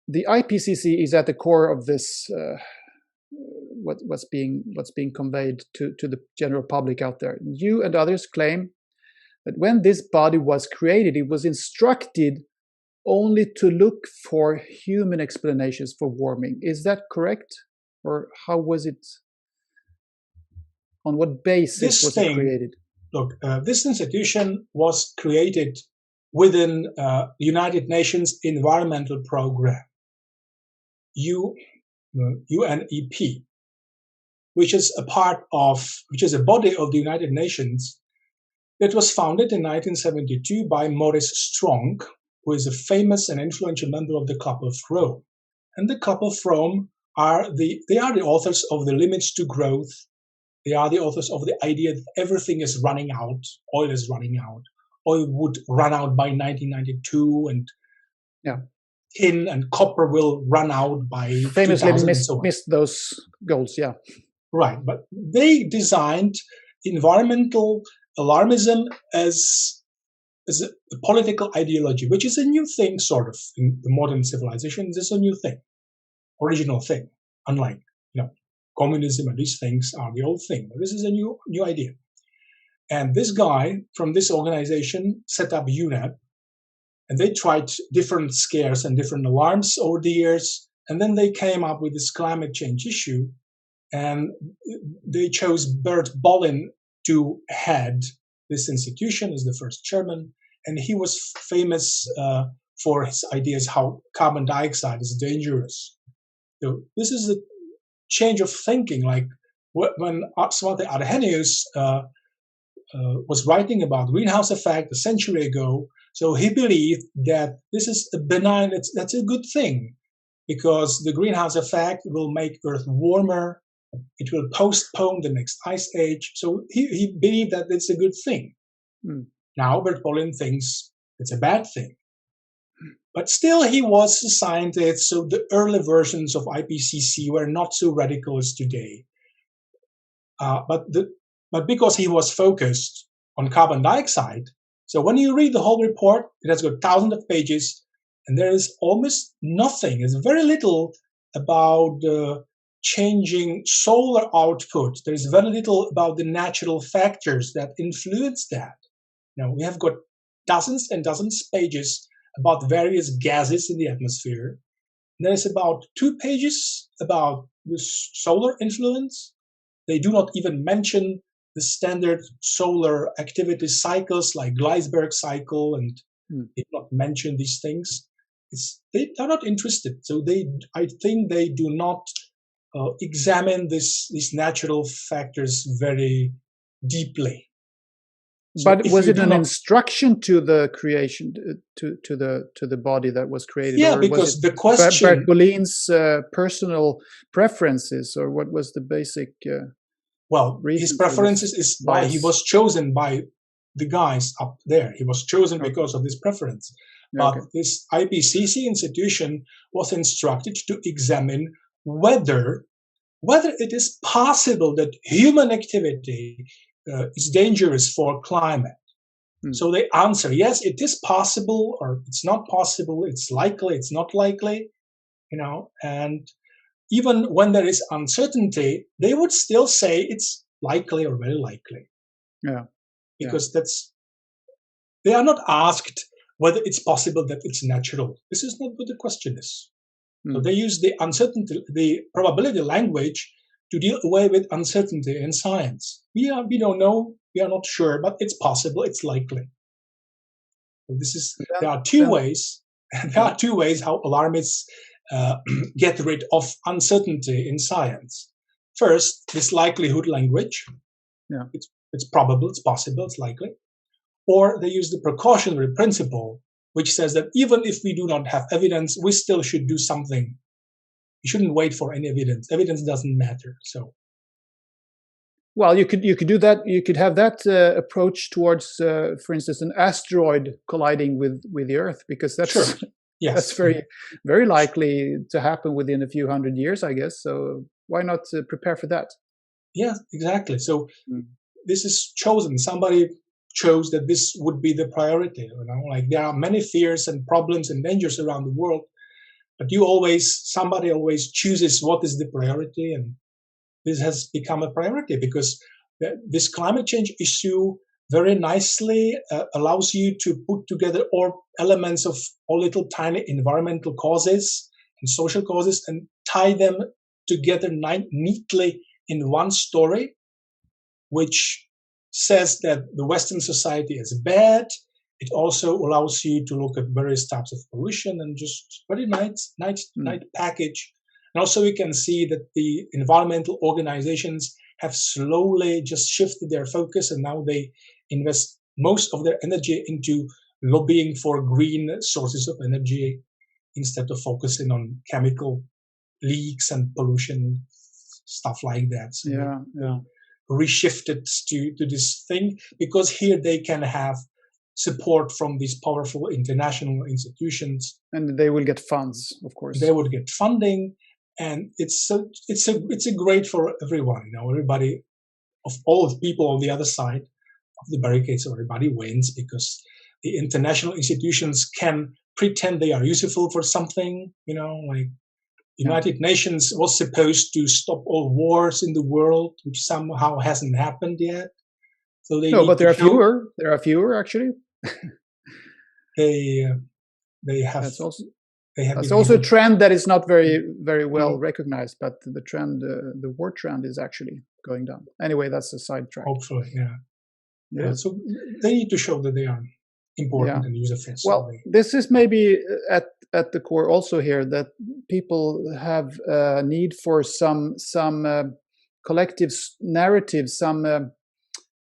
the IPCC is at the core of this. What's being conveyed to the general public out there. You and others claim that when this body was created, it was instructed only to look for human explanations for warming. Is that correct? Or how was it? On what basis was it created? Look, this institution was created within the United Nations Environmental Program, UNEP, which is a body of the United Nations that was founded in 1972 by Maurice Strong, who is a famous and influential member of the Club of Rome. And the Club of Rome are the authors of the Limits to Growth. They are the authors of the idea that everything is running out. Oil is running out. Oil would run out by 1992, and tin and copper will run out by famously 2000 and so on. Missed those goals, yeah. Right, but they designed environmental alarmism as a political ideology, which is a new thing, sort of, in the modern civilization. This is a new thing, original thing, unlike communism and these things are the old thing. But this is a new idea. And this guy from this organization set up UNEP, and they tried different scares and different alarms over the years, and then they came up with this climate change issue. And they chose Bert Bolin to head this institution as the first chairman. And he was famous for his ideas how carbon dioxide is dangerous. So this is a change of thinking. Like when Svante Arrhenius was writing about greenhouse effect a century ago, so he believed that this is a benign, that's a good thing, because the greenhouse effect will make Earth warmer. It will postpone the next ice age. So he believed that it's a good thing. Now Bert Bolin thinks it's a bad thing. But still he was a scientist, so the early versions of IPCC were not so radical as today. But because he was focused on carbon dioxide, so when you read the whole report, it has got thousands of pages, and there is almost nothing. There's very little about changing solar output. There's very little about the natural factors that influence that. Now, we have got dozens and dozens of pages about various gases in the atmosphere. There's about 2 pages about the solar influence. They do not even mention the standard solar activity cycles like Gleisberg cycle, and they do not mention these things. They are not interested. So I think they do not examine these natural factors very deeply. So but was it an instruction to the creation, to the body that was created? Yeah, or because was the question, Bertolin's personal preferences, or what was the basic? His preferences is why he was chosen by the guys up there. He was chosen because of this preference. But this IPCC institution was instructed to examine whether it is possible that human activity is dangerous for climate. So they answer, yes, it is possible, or it's not possible, it's likely, it's not likely, and even when there is uncertainty, they would still say it's likely or very likely. Yeah. Because they are not asked whether it's possible that it's natural. This is not what the question is. So they use the uncertainty, the probability language to deal away with uncertainty in science. We don't know, we are not sure, but it's possible, it's likely. So there are two ways. There are 2 ways how alarmists get rid of uncertainty in science. First, this likelihood language. Yeah. It's probable, it's possible, it's likely. Or they use the precautionary principle, which says that even if we do not have evidence, we still should do something. You shouldn't wait for any evidence. Evidence doesn't matter. So, well, you could do that. You could have that approach towards, for instance, an asteroid colliding with the Earth, because that's that's very, very likely to happen within a few hundred years, I guess. So why not prepare for that? Yeah, exactly. So this is chosen. Somebody chose that this would be the priority. Like there are many fears and problems and dangers around the world, but somebody always chooses what is the priority, and this has become a priority because this climate change issue very nicely allows you to put together all elements of all little tiny environmental causes and social causes and tie them together neatly in one story, which says that the Western society is bad. It also allows you to look at various types of pollution and just very nice package. And also we can see that the environmental organizations have slowly just shifted their focus, and now they invest most of their energy into lobbying for green sources of energy instead of focusing on chemical leaks and pollution, stuff like that. So they reshifted to this thing because here they can have support from these powerful international institutions, and they will get funds, of course. They would get funding, and it's a great for everyone. Everybody, of all the people on the other side of the barricades, everybody wins because the international institutions can pretend they are useful for something. Like United Nations was supposed to stop all wars in the world, which somehow hasn't happened yet. So but there are fewer. There are fewer, actually. They have. That's also a trend that is not very, very well recognized. But the trend, the war trend, is actually going down. Anyway, that's a sidetrack. Hopefully, yeah. So they need to show that they are important and useful. Well, this is maybe at the core also here that people have a need for some collective narrative, some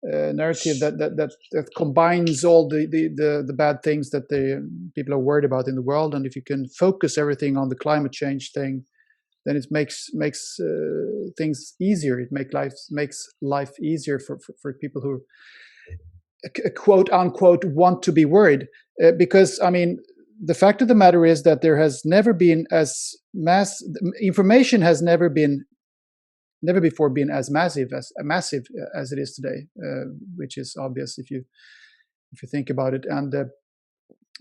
narrative that combines all the bad things that the people are worried about in the world. And if you can focus everything on the climate change thing, then it makes things easier. It makes life easier for people who quote unquote want to be worried, because the fact of the matter is that there has never been information has never been never before been as massive as it is today, which is obvious if you think about it. And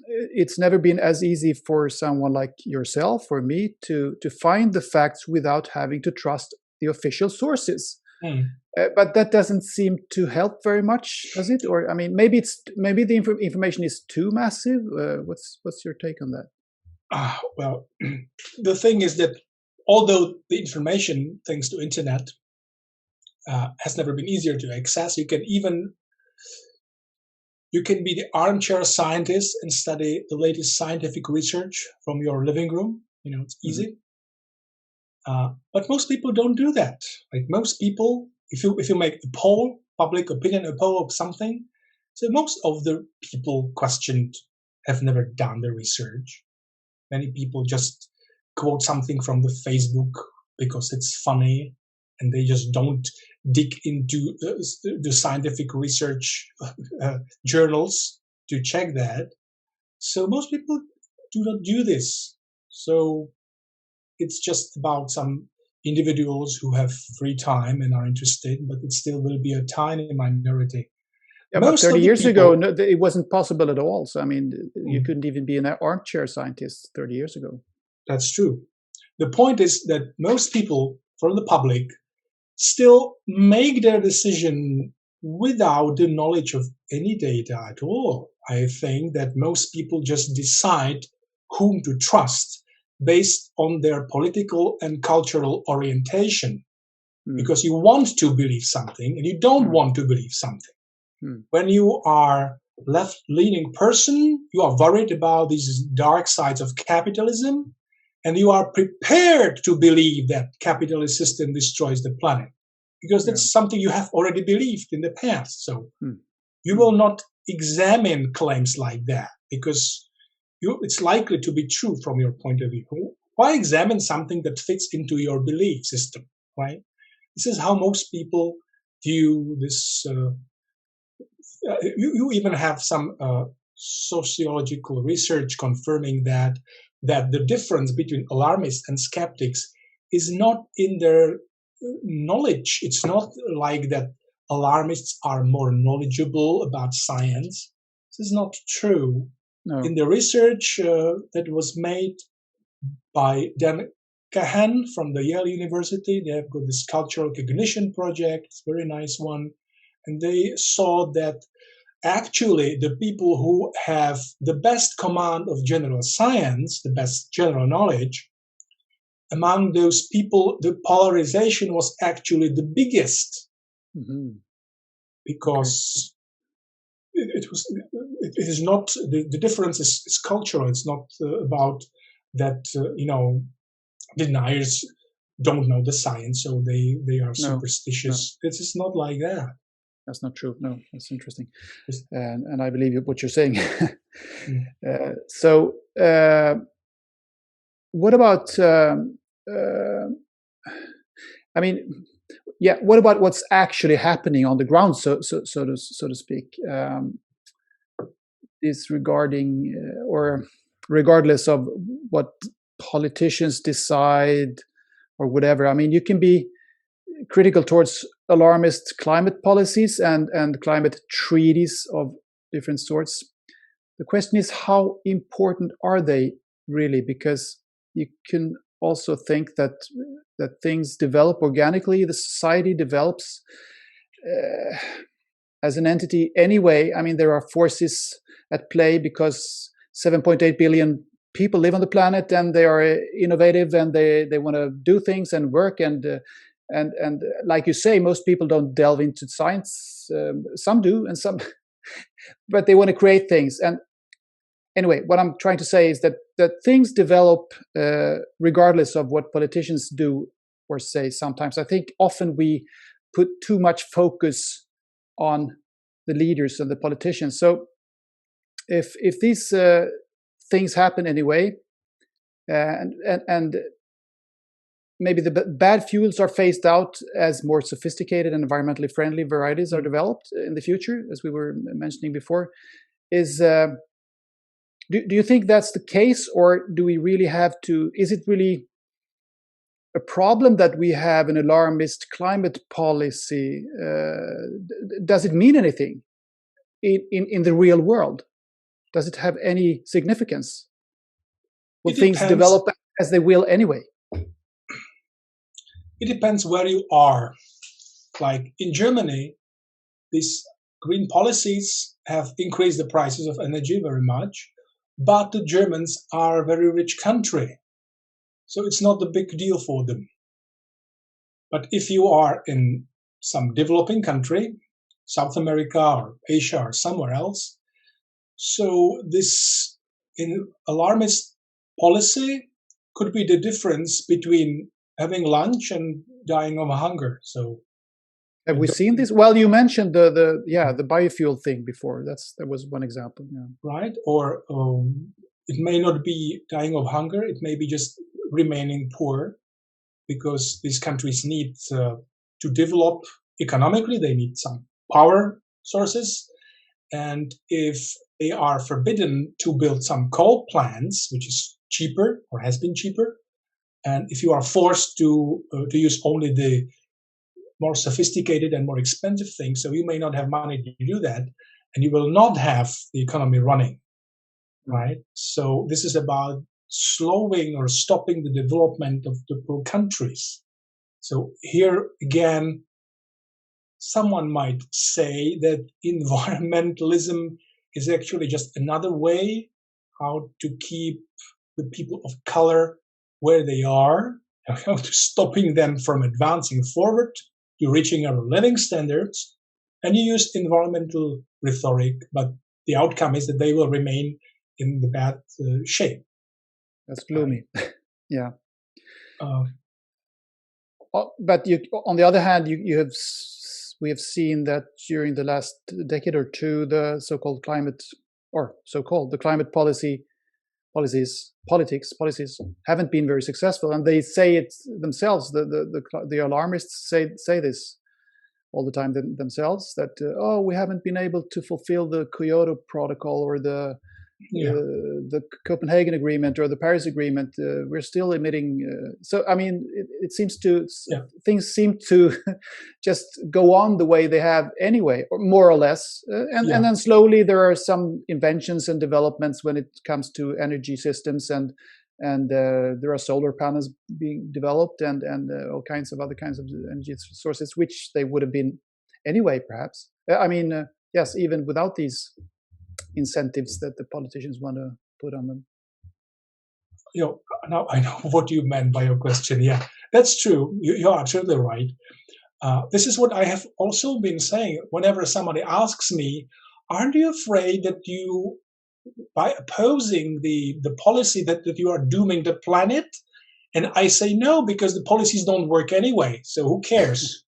it's never been as easy for someone like yourself or me to find the facts without having to trust the official sources. But that doesn't seem to help very much, does it? Or I mean, maybe the information is too massive. What's your take on that? Well, the thing is that although the information, thanks to internet, has never been easier to access, you can be the armchair scientist and study the latest scientific research from your living room. It's easy. But most people don't do that. Like most people, if you make a poll, public opinion, a poll of something, so most of the people questioned have never done the research. Many people just quote something from the Facebook because it's funny, and they just don't dig into the scientific research journals to check that. So most people do not do this. So it's just about some individuals who have free time and are interested, but it still will be a tiny minority. Yeah, but 30 years ago, it wasn't possible at all. So, I mean, you couldn't even be an armchair scientist 30 years ago. That's true. The point is that most people from the public still make their decision without the knowledge of any data at all. I think that most people just decide whom to trust based on their political and cultural orientation, because you want to believe something and you don't want to believe something. When you are left-leaning person, you are worried about these dark sides of capitalism, and you are prepared to believe that capitalist system destroys the planet, because that's something you have already believed in the past. So you will not examine claims like that, because it's likely to be true from your point of view. Why examine something that fits into your belief system, right? This is how most people view this. You even have some sociological research confirming that the difference between alarmists and skeptics is not in their knowledge. It's not like that alarmists are more knowledgeable about science. This is not true. No. In the research that was made by Dan Kahan from the Yale University, they have got this cultural cognition project. It's a very nice one. And they saw that actually the people who have the best command of general science, the best general knowledge, among those people, the polarization was actually the biggest, because it is not, the difference is cultural. It's not about that, deniers don't know the science, so they are superstitious. No. It is not like that. That's not true. No, that's interesting. And I believe what you're saying. So what about, what about what's actually happening on the ground, so to speak, is regarding or regardless of what politicians decide or whatever. I mean, you can be critical towards alarmist climate policies and climate treaties of different sorts. The question is, how important are they really? Because you can also think that things develop organically, the society develops as an entity anyway. I mean, there are forces at play because 7.8 billion people live on the planet, and they are innovative, and they want to do things and work, and like you say, most people don't delve into science. Some do, and some, but they want to create things. And anyway, what I'm trying to say is that things develop regardless of what politicians do or say. Sometimes I think often we put too much focus on the leaders and the politicians. So if these things happen anyway, and maybe the bad fuels are phased out as more sophisticated and environmentally friendly varieties are developed in the future, as we were mentioning before, do you think that's the case, or do we really have to? Is it really a problem that we have an alarmist climate policy, does it mean anything in the real world? Does it have any significance? Will things develop as they will anyway? It depends where you are. Like in Germany, these green policies have increased the prices of energy very much, but the Germans are a very rich country, so it's not a big deal for them. But if you are in some developing country, South America or Asia or somewhere else, so this in alarmist policy could be the difference between having lunch and dying of hunger. So have we seen this? Well, you mentioned the biofuel thing before. That was one example. Yeah. Right? Or it may not be dying of hunger. It may be just remaining poor, because these countries need to develop economically. They need some power sources, and if they are forbidden to build some coal plants, which is cheaper or has been cheaper, and if you are forced to use only the more sophisticated and more expensive things, so you may not have money to do that, and you will not have the economy running, right? So this is about slowing or stopping the development of the poor countries. So here again, someone might say that environmentalism is actually just another way how to keep the people of color where they are, how to stopping them from advancing forward to reaching our living standards. And you use environmental rhetoric, but the outcome is that they will remain in the bad shape. That's gloomy. Yeah. But on the other hand, we have seen that during the last decade or two, the so-called climate policies haven't been very successful, and they say it themselves. The alarmists say this all the time themselves, that we haven't been able to fulfill the Kyoto Protocol or the Copenhagen Agreement or the Paris Agreement. We're still emitting. So I mean, it seems to things seem to just go on the way they have anyway, or more or less. And then slowly there are some inventions and developments when it comes to energy systems, and there are solar panels being developed and all kinds of other kinds of energy sources, which they would have been anyway, perhaps. I mean, yes, even without these incentives that the politicians want to put on them. Now I know what you meant by your question. Yeah, that's true. You're absolutely right. This is what I have also been saying. Whenever somebody asks me, aren't you afraid that you, by opposing the policy that you are dooming the planet? And I say no, because the policies don't work anyway. So who cares?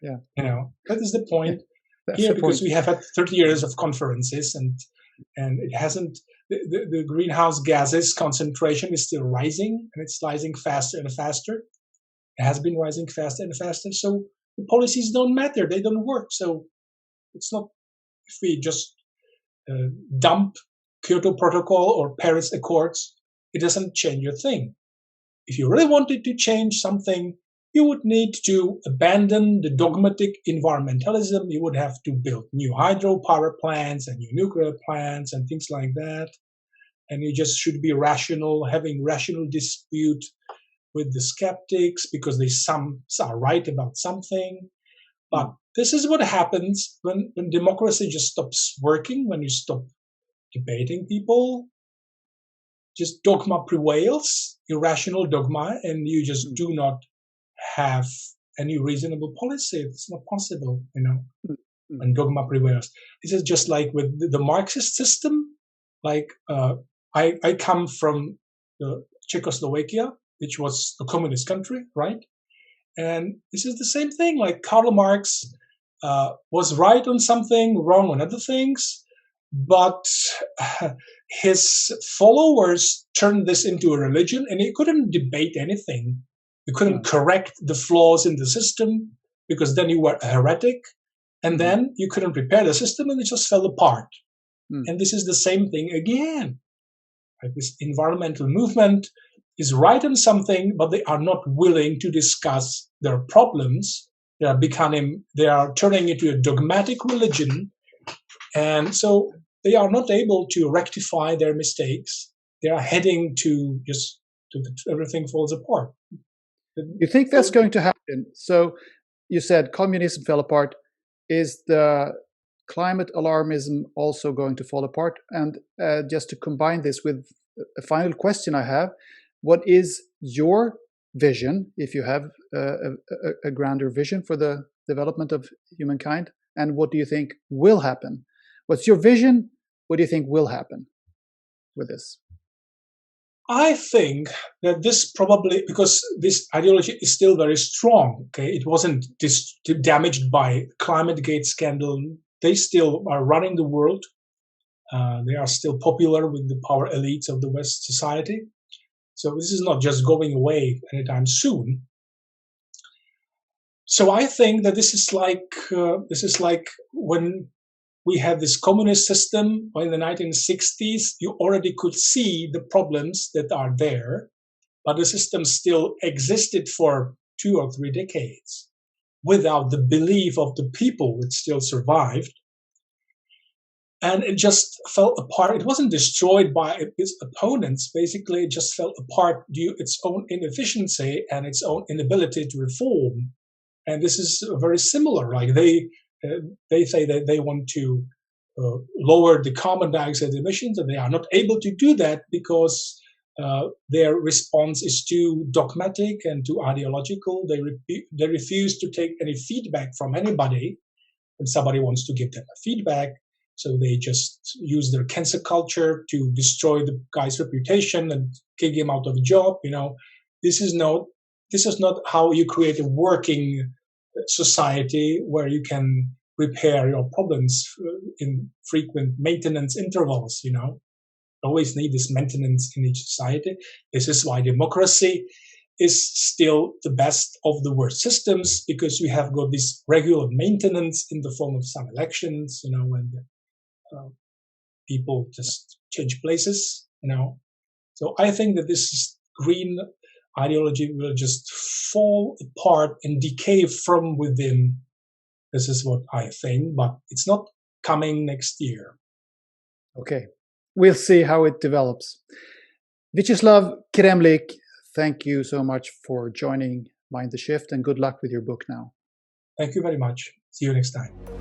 Yeah. That is the point. That's here, the because point. we have had 30 years of conferences, and it hasn't, the greenhouse gases concentration is still rising, and it's rising faster and faster. It has been rising faster and faster. So the policies don't matter. They don't work. So it's not, if we just dump Kyoto Protocol or Paris Accords, it doesn't change a thing. If you really wanted to change something, you would need to abandon the dogmatic environmentalism. You would have to build new hydropower plants and new nuclear plants and things like that. And you just should be rational, having rational dispute with the skeptics, because some are right about something. But this is what happens when democracy just stops working, when you stop debating people. Just dogma prevails, irrational dogma, and you just do not have any reasonable policy. It's not possible, when dogma prevails. This is just like with the Marxist system. Like I come from Czechoslovakia, which was a communist country, right? And this is the same thing. Like Karl Marx was right on something, wrong on other things, but his followers turned this into a religion, and he couldn't debate anything. You couldn't correct the flaws in the system, because then you were a heretic, and then you couldn't repair the system, and it just fell apart. And this is the same thing again. Like this environmental movement is right on something, but they are not willing to discuss their problems. They are turning into a dogmatic religion, and so they are not able to rectify their mistakes. They are heading to everything falls apart. You think that's going to happen? So you said communism fell apart. Is the climate alarmism also going to fall apart? And just to combine this with a final question I have, what is your vision, if you have a grander vision for the development of humankind? And what do you think will happen? What's your vision? What do you think will happen with this? I think that this probably, because this ideology is still very strong, okay? It wasn't damaged by ClimateGate scandal. They still are running the world. They are still popular with the power elites of the West society. So this is not just going away anytime soon. So I think that this is like when we had this communist system in the 1960s. You already could see the problems that are there, but the system still existed for 2 or 3 decades without the belief of the people. It still survived. And it just fell apart. It wasn't destroyed by its opponents. Basically, it just fell apart due to its own inefficiency and its own inability to reform. And this is very similar. Like they say that they want to lower the carbon dioxide emissions, and they are not able to do that because their response is too dogmatic and too ideological. They refuse to take any feedback from anybody when somebody wants to give them a feedback. So they just use their cancel culture to destroy the guy's reputation and kick him out of a job. This is not how you create a working society where you can repair your problems in frequent maintenance intervals. Always need this maintenance in each society. This is why democracy is still the best of the worst systems, because we have got this regular maintenance in the form of some elections, when people just change places, So I think that this green ideology will just fall apart and decay from within. This is what I think, but it's not coming next year. Okay, we'll see how it develops. Vitezslav Kremlik, thank you so much for joining Mind the Shift, and good luck with your book now. Thank you very much. See you next time.